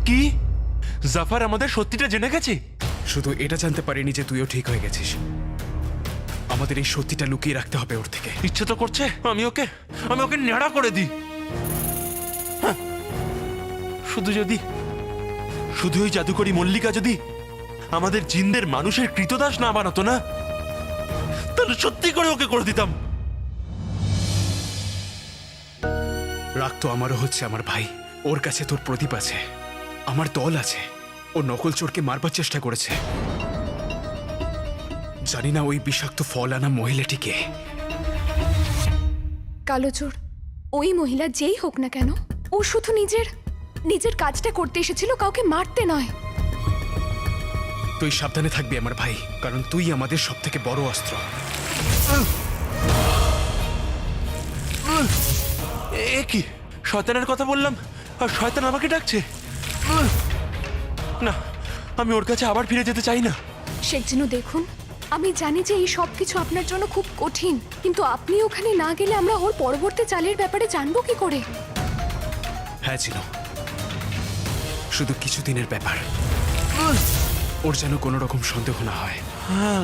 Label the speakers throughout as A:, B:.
A: কি জাফর আমাদের সত্যিটা জেনে গেছে?
B: শুধু এটা জানতে পারিনি যে তুইও ঠিক হয়ে গেছিস। আমাদের এই সত্যিটা লুকিয়ে রাখতে হবে ওর থেকে।
A: ইচ্ছে তো করছে আমি ওকে নেড়া করে দিই। হ্যাঁ, শুধু ওই জাদুকরি মল্লিকা যদি আমাদের জিনদের মানুষের কৃতদাস না বানাতো না, তাহলে সত্যি করে ওকে করে দিতাম।
B: রাগ তো আমারও হচ্ছে আমার ভাই। ওর কাছে তোর প্রদীপ আছে, আমার দল আছে। ও নকল চোরকে মারবার চেষ্টা করেছে। জানি না ওই বিষাক্ত ফল আনা মহিলাটিকে।
C: কালোচোর ওই মহিলা যেই হোক না কেন, ও শুধু নিজের কাজটা করতে এসেছিল, কাউকে মারতে নয়।
B: তুই সাবধানে থাকবি আমার ভাই, কারণ তুই আমাদের সব থেকে বড় অস্ত্র।
A: এ কি শয়তানের কথা বললাম আর শয়তান আমাকে ডাকছে? না, আমি ওর কাছে আবার ফিরে যেতে চাই না।
C: শেখ জিনু দেখুন, আমি জানি যে এই সব কিছু আপনার জন্য খুব কঠিন, কিন্তু আপনি ওখানে না গেলে আমরা ওর পরবর্তী চালের ব্যাপারে জানবো কি করে?
B: হ্যাঁ জিনু, শুধু কিছুদিনের ব্যাপার। ওর যেন কোনো রকম সন্দেহ না হয়।
A: হ্যাঁ,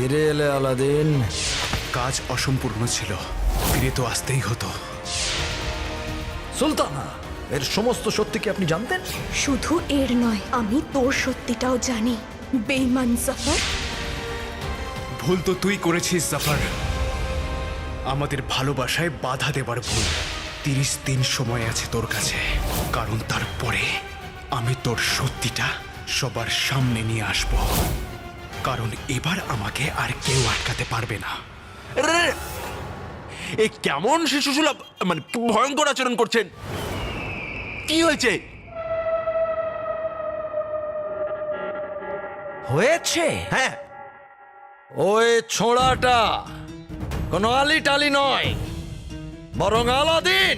D: ফিরে এলে আলাদিন।
B: কাজ অসম্পূর্ণ ছিল, ফিরে তো আসতেই হতো।
D: সুলতানা, এর সমস্ত সত্যি কি আপনি জানতেন?
C: শুধু এর নয়, আমি তোর সত্যিটাও জানি। বেঈমান জাফর।
B: ভুল তো তুই করেছিস জাফর, আমাদের ভালোবাসায় বাধা দেবার ভুল। 30 দিন সময় আছে তোর কাছে, কারণ তারপরে আমি তোর সত্যিটা সবার সামনে নিয়ে আসব। কারণ এবার আমাকে আর কেউ আটকাতে পারবে না।
A: এই কেমন শিশুসুলভ, মানে ভয়ঙ্কর আচরণ করছেন। কি হয়েছে?
D: হয়েছে?
A: হ্যাঁ,
D: ওই ছোঁড়াটা কোনো আলি টালি নয়, বরং আলাদিন।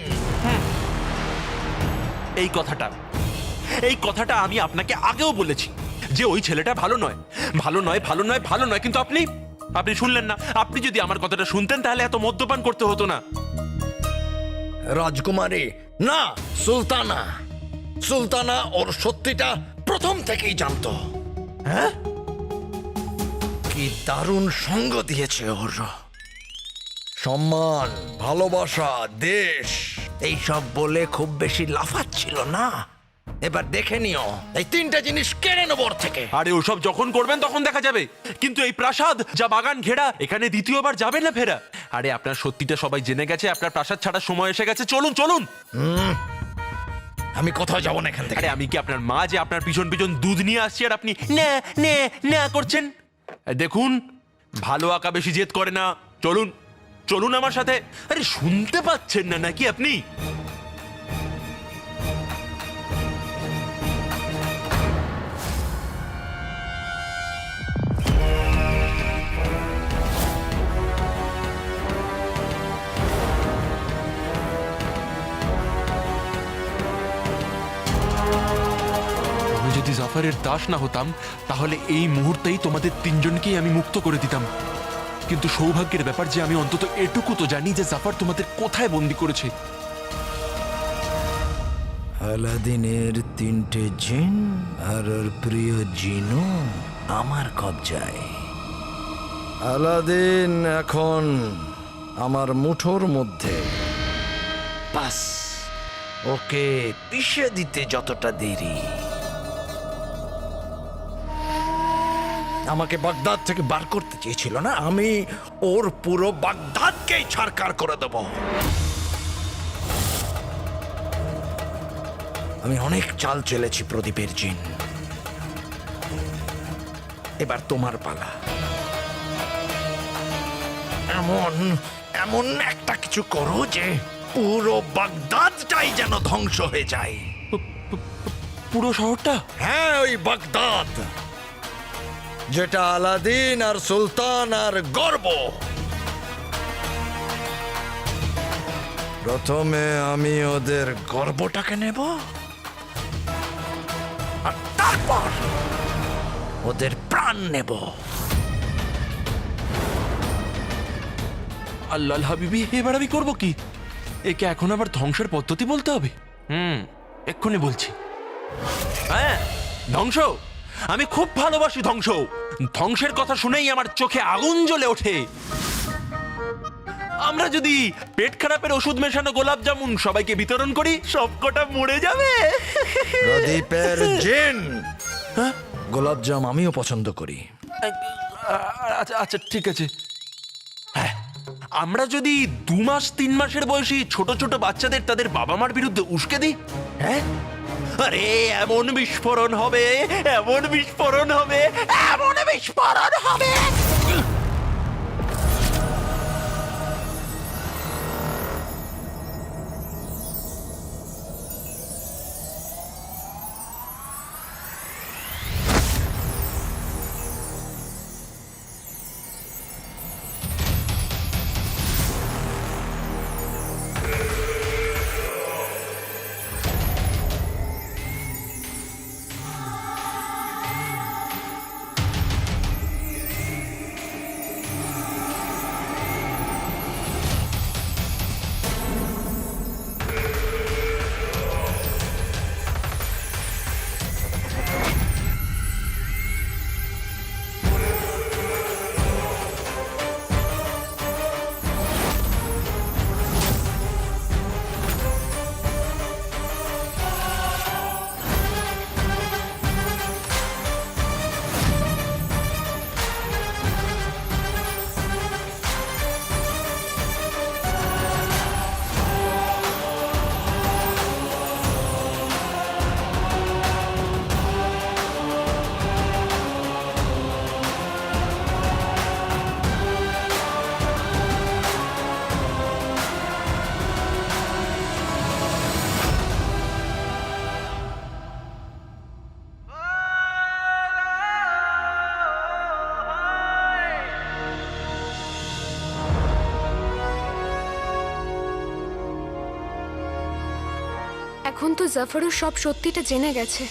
A: এই কথাটা আমি আপনাকে আগেও বলেছি যে ওই ছেলেটা ভালো নয়, ভালো নয়, ভালো নয়, ভালো নয়, কিন্তু আপনি শুনলেন না। আপনি যদি আমার কথাটা শুনতেন তাহলে এত মদ্যপান করতে হতো না।
D: রাজকুমারী না, সুলতানা। সুলতানা ওর সত্যিটা প্রথম থেকেই জানতো।
A: হ্যাঁ,
D: কি দারুণ সঙ্গ দিয়েছে ওর। সম্মান, ভালোবাসা, দেশ এইসব বলে খুব বেশি লাফাচ্ছিল না। এবার দেখে নিও, এই 3টে জিনিস কেড়ে নেব ওর থেকে।
A: আরে ওসব যখন করবেন তখন দেখা যাবে, কিন্তু এই প্রাসাদ যা বাগান ঘেরা, এখানে দ্বিতীয়বার যাবে না ফেরা। আরে আপনার সত্যিটা সবাই জেনে গেছে, আপনার প্রাসাদ ছাড়ার সময় এসে গেছে। চলুন চলুন।
D: আমি কোথাও যাব না এখান থেকে।
A: আরে আমি কি আপনার মা যে আপনার পিছন পিছন দুধ নিয়ে আসছি আর আপনি না না না করছেন? দেখুন, ভালো আঁকা বেশি জেদ করে না। চলুন চলুন আমার সাথে। আরে শুনতে পাচ্ছেন না নাকি আপনি? আমি যদি জাফরের দাস না হতাম তাহলে এই মুহূর্তেই তোমাদের 3জনকেই আমি মুক্ত করে দিতাম। কিন্তু সৌভাগ্যের ব্যাপার যে আমি অন্তত এটুকু তো জানি যে জাফর তোমাদের কোথায় বন্দি করেছে।
D: আলাদিনের 3টে জিন আর ওর প্রিয় জিনও আমার কবজায়। আলাদিন এখন আমার মুঠোর মধ্যে। বাস ওকে পিষে দিতে যতটা দেরি। আমাকে বাগদাদ থেকে বার করতে চেয়েছিল না, আমি ওর পুরো বাগদাদকেই ছারকার করে দেব। আমি অনেক চাল চেলেছি প্রদীপের জিন, এবার তোমার পালা। এমন এমন একটা কিছু করো যে পুরো বাগদাদটাই যেন ধ্বংস হয়ে যায়।
A: পুরো শহরটা?
D: হ্যাঁ, ওই বাগদাদ যেটা আলাদিন আর সুলতান আর গর্ব। প্রথমে আমি ওদের গর্বটাকে নেব, আর তারপর ওদের প্রাণ নেব।
A: আল্লাহ হাবিবি, এবার আমি করবো কি? একে এখন আবার ধ্বংসের পদ্ধতি বলতে হবে? এক্ষুনি বলছি। হ্যাঁ, ধ্বংস। আমি খুব ভালোবাসি ধ্বংস। ধ্বংসের কথা শুনেই আমার চোখে আগুন জ্বলে ওঠে। আমরা যদি পেট খারাপের ওষুধ মেশানো গোলাপ জামুন সবাইকে বিতরণ করি, সবকটা মরে যাবে।
D: প্রদীপের জিন। গোলাপজাম আমিও পছন্দ করি।
A: আচ্ছা আচ্ছা, ঠিক আছে। হ্যাঁ, আমরা যদি 2 মাস 3 মাসের বয়সী ছোট ছোট বাচ্চাদের তাদের বাবা মার বিরুদ্ধে উস্কে দিই, হ্যাঁ, আরে এমন বিস্ফোরণ হবে, এমন বিস্ফোরণ হবে, এমন বিস্ফোরণ হবে।
C: এখন তো জাফরও সব সত্যিটা জেনে গেছে,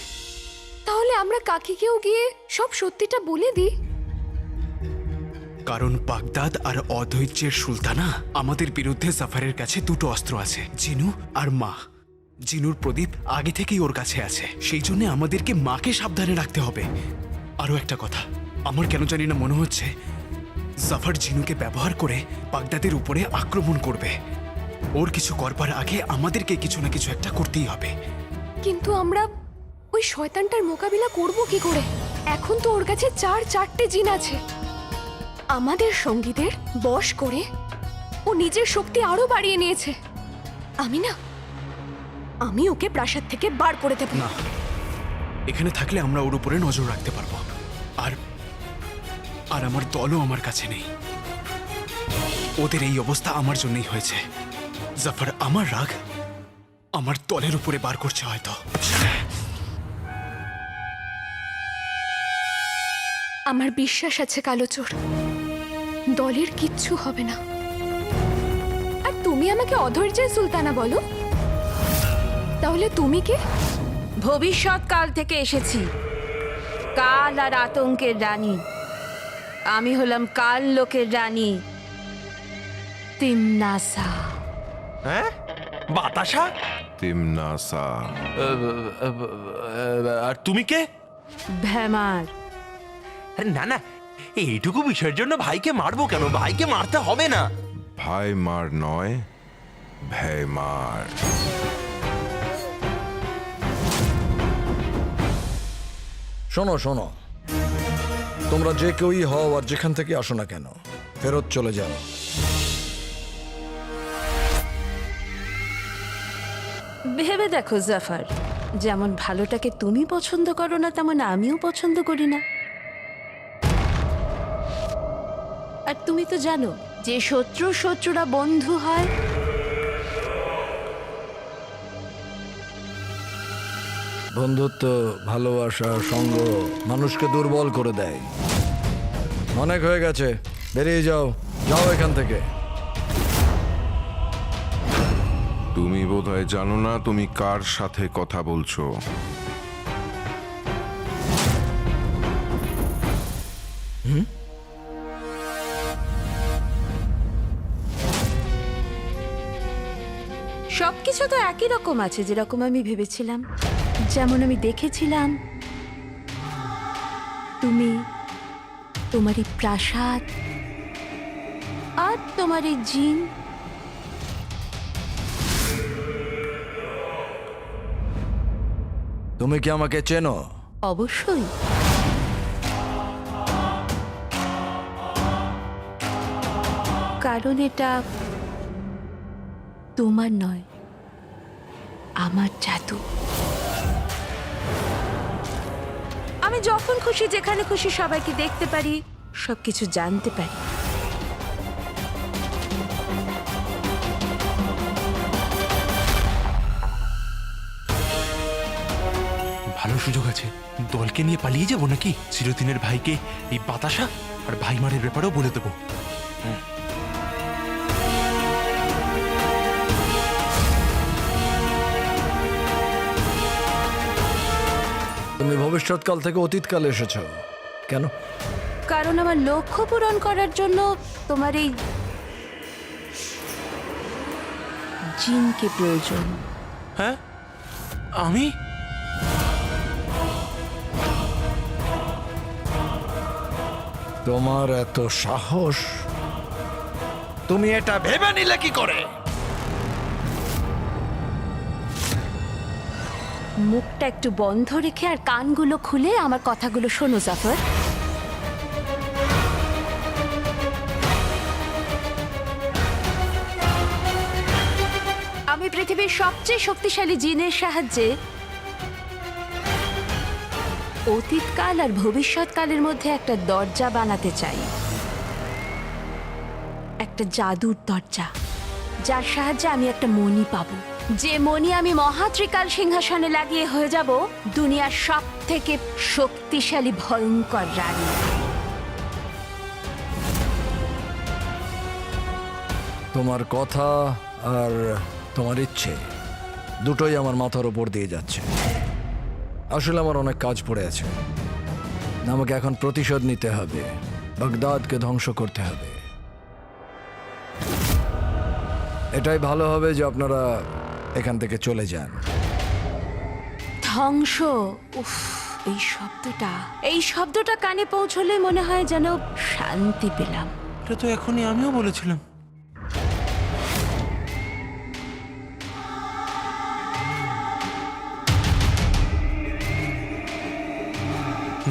C: তাহলে আমরা কাকিকেও গিয়ে সব সত্যিটা বলে দিই।
B: কারণ বাগদাদ আর অধৈর্যের সুলতানা আমাদের বিরুদ্ধে জাফরের কাছে 2টো অস্ত্র আছে, জিনু আর মা। জিনুর প্রদীপ আগে থেকেই ওর কাছে আছে, সেই জন্য আমাদেরকে মাকে সাবধানে রাখতে হবে। আরও একটা কথা, আমার কেন জানি না মনে হচ্ছে জাফর জিনুকে ব্যবহার করে বাগদাদের উপরে আক্রমণ করবে। ওর কিছু করবার আগে আমাদেরকে কিছু না কিছু একটা করতেই হবে।
C: কিন্তু আমরা ওই শয়তানটার মোকাবিলা করব কি করে? এখন তো ওর কাছে 4 জিন আছে। আমাদের সঙ্গীদের বশ করে ও নিজের শক্তি আরো বাড়িয়ে নিয়েছে। আমি ওকে প্রাসাদ থেকে বার করে দেব।
B: না, এখানে থাকলে আমরা ওর উপরে নজর রাখতে পারবো। আর আর আমার দলও আমার কাছে নেই। ওদের এই অবস্থা আমার জন্যই হয়েছে। জাফর আমার রাগ আমার দলের উপরে বার করছে হয়তো।
C: আমার বিশ্বাস আছে কালোচোর, দলের কিচ্ছু হবে না। আর তুমি আমাকে অধৈর্যের সুলতানা বলো, তাহলে তুমি কে?
E: ভবিষ্যৎ কাল থেকে এসেছি, কাল আর আতঙ্কের রানী। আমি হলাম কাল লোকের রানী তিমনাসা।
A: হ্যাঁ, বাতাসা।
F: তিমনাসা।
A: আর তুমি কে?
E: ভ্যামার।
A: আরে না না, এইটুকু বিষয়ের জন্য ভাইকে মারবো কেন? ভাইকে মারতে হবে না।
F: ভাই মার নয়, ভয় মার।
D: শোনো শোনো, তোমরা যে কেউই হও আর যেখান থেকে আসো না কেন, ফেরত চলে যাও।
E: ভেবে দেখো জাফর, যেমন ভালোটাকে তুমি পছন্দ করো না, তেমন আমিও পছন্দ করি না। আর তুমি তো জানো যে শত্রুরা বন্ধু হয়।
D: বন্ধুত্ব, ভালোবাসা, সঙ্গ মানুষকে দুর্বল করে দেয়। অনেক হয়ে গেছে, বেরিয়ে যাও, যাও এখান থেকে।
F: তুমি বোধহয় জানো না তুমি কার সাথে কথা বলছো।
E: সবকিছু তো একই রকম আছে যেরকম আমি ভেবেছিলাম। যেমন আমি দেখেছিলাম তুমি, তোমার এই প্রাসাদ আর তোমার এই জিন।
G: তুমি কি আমাকে চেনো?
E: অবশ্যই। কারণ এটা তোমার নয়, আমার জাদু। আমি যখন খুশি যেখানে খুশি সবাইকে দেখতে পারি, সবকিছু জানতে পারি।
A: ভালো সুযোগ আছে, দলকে নিয়ে পালিয়ে যাবো নাকি? চিরদিনের ভাইকে এই বাতাসা আর ভাইমারের ব্যাপারেও বলে দেবো।
G: তুমি ভবিষ্যৎকাল থেকে অতীতকালে এসেছো কেন?
E: কারণ আমার লক্ষ্য পূরণ করার জন্য তোমার এই জিনকে প্রয়োজন।
A: হ্যাঁ, আমি
G: তোমার এত সাহস!
D: তুমি এটা ভেবে নিলে কি করে?
E: মুখটা একটু বন্ধ রেখে আর কানগুলো খুলে আমার কথাগুলো শোনো জাফর। আমি পৃথিবীর সবচেয়ে শক্তিশালী জিনের সাহায্যে অতীতকাল আর ভবিষ্যৎকালের মধ্যে একটা দরজা বানাতে চাই। একটা জাদুর দরজা, যার সাহায্যে আমি একটা মণি পাবো। যে মণি আমি মহাত্রিকাল সিংহাসনে লাগিয়ে হয়ে যাব দুনিয়ার সব থেকে শক্তিশালী ভয়ঙ্কর রানী।
G: তোমার কথা আর তোমার ইচ্ছে দুটোই আমার মাথার উপর দিয়ে যাচ্ছে। আসলে আমার অনেক কাজ পড়ে আছে। আমাকে এখন প্রতিশোধ নিতে হবে, বাগদাদকে ধ্বংস করতে হবে। এটাই ভালো হবে যে আপনারা এখান থেকে চলে যান।
E: ধ্বংস, উফ, এই শব্দটা কানে পৌঁছলে মনে হয় যেন শান্তি পেলাম।
A: এটা তো এখনই আমিও বলেছিলাম।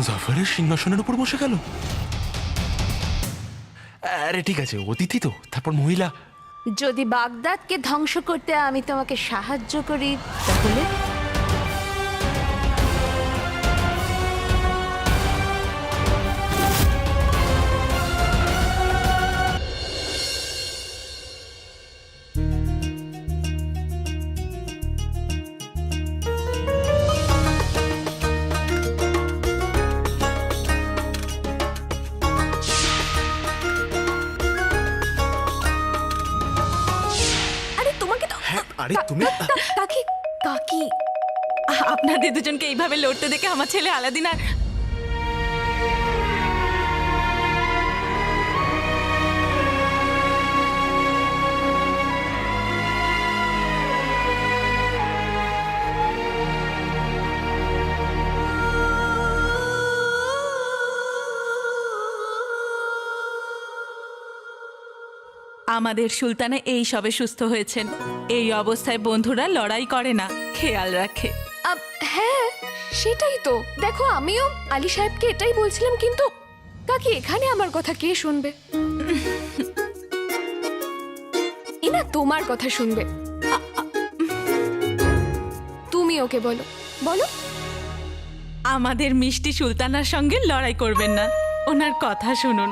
A: জাফরের সিংহাসনের উপর বসে গেল। আরে ঠিক আছে, অতিথি তো, তারপর মহিলা।
E: যদি বাগদাদকে ধ্বংস করতে আমি তোমাকে সাহায্য করি তাহলে?
C: আরে তোমাকে তো
B: আরে তুমি
C: কাকি কাকি
H: আপনাদের দুজনকে এইভাবে লড়তে দেখে আমার ছেলে আলাদিন আর আমাদের সুলতানা এই সবে সুস্থ হয়েছেন। এই অবস্থায় বন্ধুরা লড়াই করে না, খেয়াল রাখে।
C: হ্যাঁ সেটাই তো। দেখো আমিও আলী সাহেবকে এটাই বলছিলাম, কিন্তু কাকি এখানে আমার কথা কে শুনবে? ইনা তোমার কথা শুনবে। তুমি ওকে বলো বলো।
H: আমাদের মিষ্টি সুলতানার সঙ্গে লড়াই করবেন না, ওনার কথা শুনুন।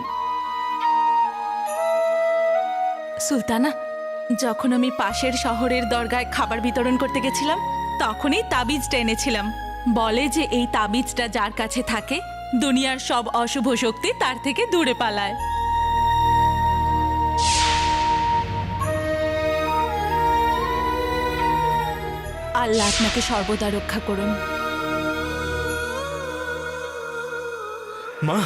H: সুলতানা, যখন আমি পাশের শহরের দরগায় খাবার বিতরণ করতে গেছিলাম তখনই তাবিজটা এনেছিলাম। বলে যে এই তাবিজটা যার কাছে থাকে দুনিয়ার সব অশুভ শক্তি তার থেকে দূরে পালায়। আল্লাহ আপনাকে সর্বদা রক্ষা করুন।
B: মা,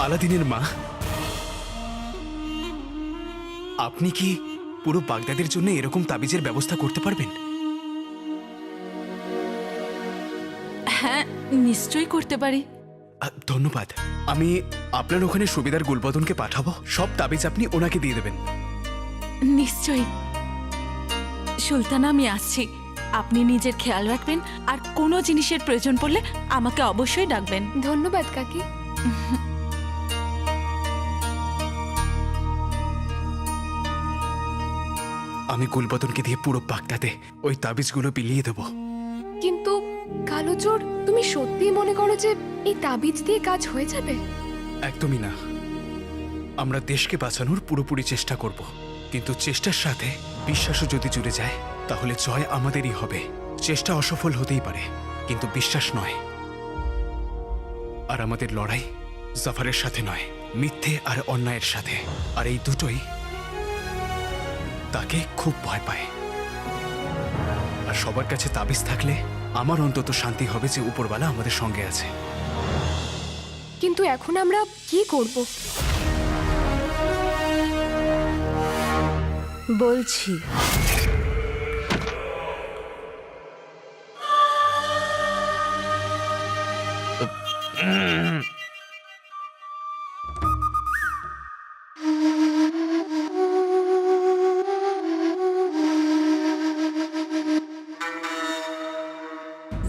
B: আলাদিনের মা, আপনি কি পুরো বাগদাদের জন্য এরকম তাবিজের ব্যবস্থা করতে পারবেন?
H: হ্যাঁ, নিশ্চয়ই করতে পারি।
B: ধন্যবাদ। আমি আপনার ওখানে সুবিধার গুলবদনকে পাঠাবো, সব তাবিজ আপনি ওনাকে দিয়ে দেবেন।
H: নিশ্চয়ই। সুলতানা, আমি আসছি। আপনি নিজের খেয়াল রাখবেন, আর কোনো জিনিসের প্রয়োজন পড়লে আমাকে অবশ্যই ডাকবেন।
C: ধন্যবাদ কাকি।
B: আমি গুলবদনকে দিয়ে পুরো বাগদাদে ওই তাবিজগুলো বিলিয়ে দেবো।
C: কিন্তু কালো চোর, তুমি সত্যিই মনে করো যে এই তাবিজ দিয়ে কাজ হয়ে যাবে?
B: একদমই না। আমরা দেশকে বাঁচানোর পুরোপুরি চেষ্টা করব, কিন্তু চেষ্টার সাথে বিশ্বাসও যদি জুড়ে যায় তাহলে জয় আমাদেরই হবে। চেষ্টা অসফল হতেই পারে, কিন্তু বিশ্বাস নয়। আর আমাদের লড়াই জাফারের সাথে নয়, মিথ্যে আর অন্যায়ের সাথে। আর এই দুটোই তাকে খুব ভয় পায়। আর সবার কাছে তাবিজ থাকলে আমার অন্তত শান্তি হবে যে উপরওয়ালা আমাদের সঙ্গে আছে।
C: কিন্তু এখন আমরা কি করব?
E: বলছি,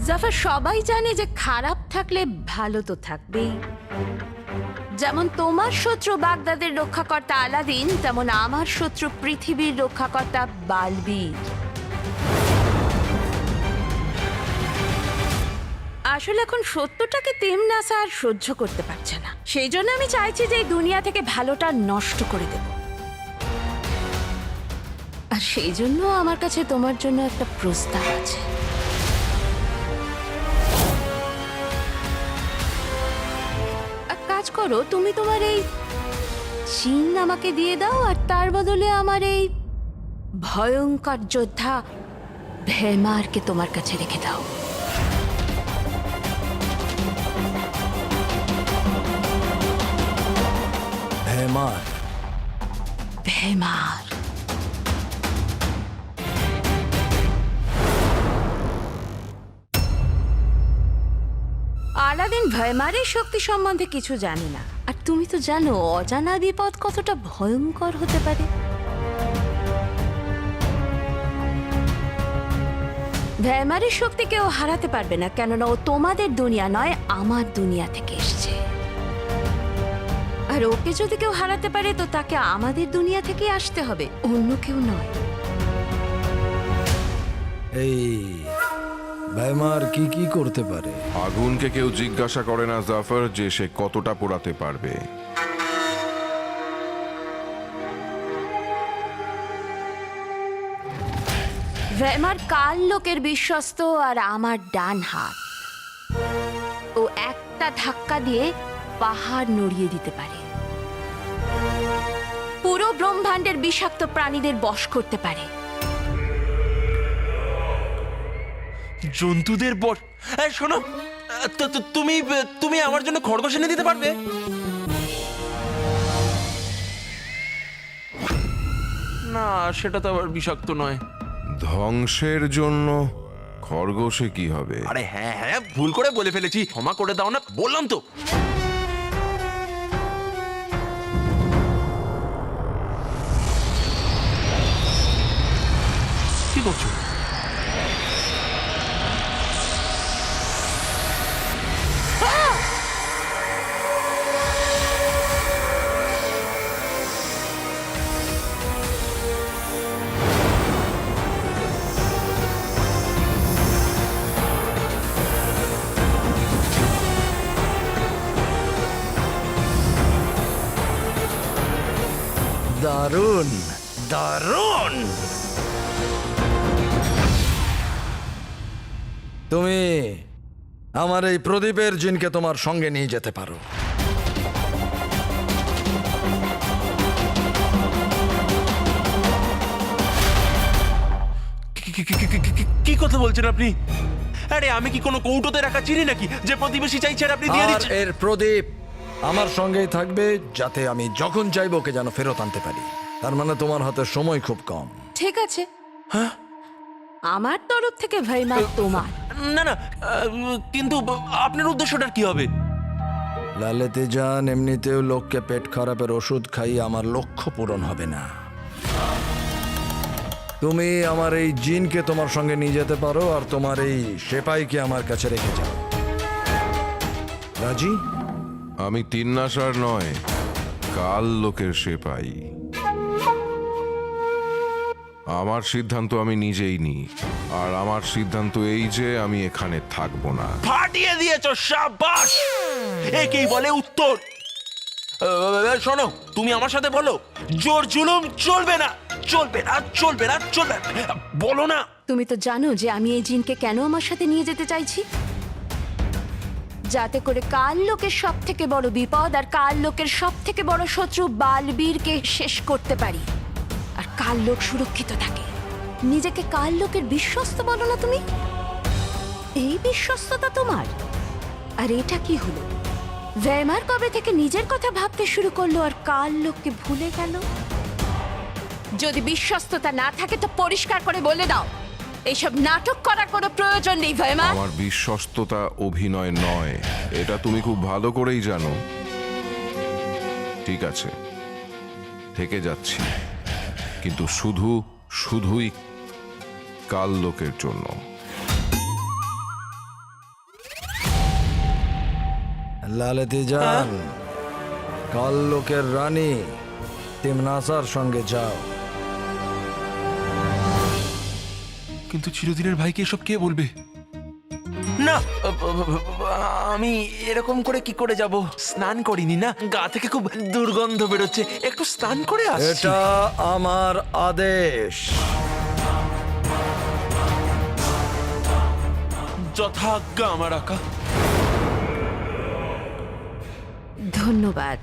E: জাফর, সবাই জানে যে খারাপ থাকলে ভালো তো থাকবেই। যেমন তোমার শত্রু বাগদাদের রক্ষাকর্তা আলাদিন, তেমন আমার শত্রু পৃথিবীর রক্ষাকর্তা বালবীর। আসলে এখন সত্যটাকে তেমনাসা আর সহ্য করতে পারছে না, সেই জন্য আমি চাইছি যে এই দুনিয়া থেকে ভালোটা নষ্ট করে দেব। আর সেই জন্য আমার কাছে তোমার জন্য একটা প্রস্তাব আছে। কাজ করো, তুমি তোমার এই চিন আমাকে দিয়ে দাও, আর তার বদলে আমার এই ভয়ঙ্কর যোদ্ধা ভেমারকে তোমার কাছে রেখে দাও।
G: ভেমার?
E: ভেমার আলাদিন ভয়মারের শক্তি সম্বন্ধে কিছু জানে না, আর তুমি তো জানো অজানা বিপদ কতটা ভয়ঙ্কর হতে পারে। ভয়মারের শক্তি কেউ হারাতে পারবে না, কেননা ও তোমাদের দুনিয়া নয়, আমার দুনিয়া থেকে এসেছে। আর ওকে যদি কেউ হারাতে পারে তো তাকে আমাদের দুনিয়া থেকে আসতে হবে, অন্য কেউ নয়।
G: এই ভেমার কি কি করতে পারে?
F: আগুনকে কেউ জিজ্ঞাসা করে না জাফর যে সে কতটা পোড়াতে পারবে।
E: ভেমার কাল লোকের বিশ্বস্ত আর আমার ডান হাত। ও একটা ধাক্কা দিয়ে পাহাড় নড়িয়ে দিতে পারে, পুরো ব্রহ্মাণ্ডের বিষাক্ত প্রাণীদের বশ করতে পারে।
A: জন্তুদের বর শোনো, তুমি তুমি আমার জন্য খরগোশ এনে দিতে পারবে? না, সেটা তো আবার বিষাক্ত নয়।
F: ধ্বংসের জন্য খরগোশে কি হবে?
A: আরে হ্যাঁ হ্যাঁ, ভুল করে বলে ফেলেছি, ক্ষমা করে দাও না, বললাম তো। কি করছো?
G: দারুণ
D: দারুণ!
G: তুমি আমার এই প্রদীপের জিনকে তোমার সঙ্গে নিয়ে যেতে পারো।
A: কি কথা বলছেন আপনি? আরে আমি কি কোনো কৌটোতে রাখা চিনি নাকি যে প্রতিবেশী চাইছে আর আপনি দিয়ে
G: আর
A: দিচ্ছেন?
G: এর প্রদীপ আমার সঙ্গেই থাকবে, যাতে আমি যখন চাইবো ওকে যেন ফেরত আনতে পারি। তার মানে তোমার হাতে সময় খুব কম।
E: ঠিক আছে, আমার তরফ থেকে ভাইমা তোমার।
A: না না, কিন্তু আপনার উদ্দেশ্যটা কি হবে?
G: লালেতে যান, এমনিতেও লোককে পেট খারাপের ওষুধ খাইয়ে আমার লক্ষ্য পূরণ হবে না। তুমি আমার এই জিনকে তোমার সঙ্গে নিয়ে যেতে পারো, আর তোমার এই সেপাইকে আমার কাছে রেখে যাও। রাজি?
F: আমি তিন্নাসার নয়, কাল লোকের সেপাই। আমার সিদ্ধান্ত আমি নিজেই নিই, আর আমার সিদ্ধান্ত এই যে আমি এখানে থাকবো না।
A: ফাটিয়ে দিয়েছো, শাবাশ! একেই বলে উত্তর। শোনো, তুমি আমার সাথে বলো, জোর জুলুম চলবে না, চলবে না, চলবে না, চলবে না। বলো না।
E: তুমি তো জানো যে আমি এই জিনকে কেন আমার সাথে নিয়ে যেতে চাইছি, যাতে করে কাল লোকের সব থেকে বড় বিপদ আর কাল লোকের সব থেকে বড় শত্রু বালবীরকে শেষ করতে পারি, আর কাল লোক সুরক্ষিত থাকে। নিজেকে কাল লোকের বিশ্বস্ত বলো না তুমি? এই বিশ্বস্ততা তোমার? আর এটা কি হলো? ভ্যামার কবে থেকে নিজের কথা ভাবতে শুরু করলো আর কাল লোককে ভুলে গেল? যদি বিশ্বস্ততা না থাকে তো পরিষ্কার করে বলে দাও, এইসব নাটক করার কোনো প্রয়োজন নেই ভ্যামার।
F: আমার বিশ্বস্ততা অভিনয় নয়, এটা তুমি খুব ভালো করেই জানো। ঠিক আছে, থেকে যাচ্ছি, কিন্তু শুধুই কাল লোকের জন্য।
G: লালেতে যান, কাল লোকের রানী তিমনাসার সঙ্গে যাও।
A: কিন্তু চিরদিনের ভাইকে এসব কে বলবে? না, আমি এরকম করে কি করে যাব? স্নান করিনি না, গা থেকে খুব দুর্গন্ধ বেরোচ্ছে, একটু স্নান করে আসছি।
G: এটা আমার আদেশ।
A: যথাজ্ঞা আমার আকা।
E: ধন্যবাদ।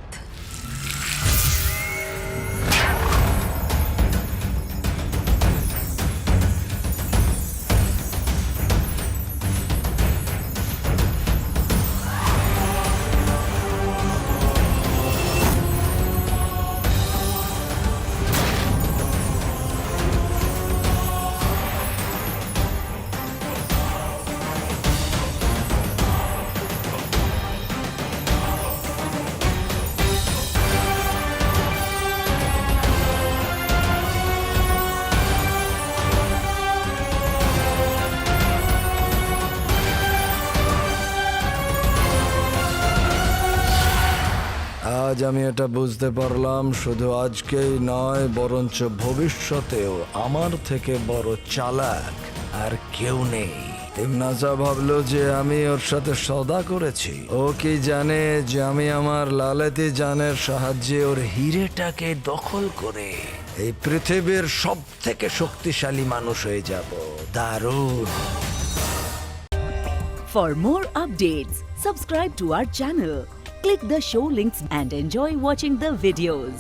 G: আজ আমি এটা বুঝতে পারলাম, শুধু আজকেই নয় বরঞ্চ ভবিষ্যতেও আমার থেকে বড় চালাক আর কেউ নেই। তিমনাসা ভাবলো যে আমি ওর সাথে সদা করেছি। ও কি জানে যে আমি আমার লালেতে জানের সাহায্যে ওর হিরেটাকে দখল করে এই পৃথিবীর সব থেকে শক্তিশালী মানুষ হয়ে যাব। দারুণ।
I: For more updates, subscribe to our channel, click the show links and enjoy watching the videos.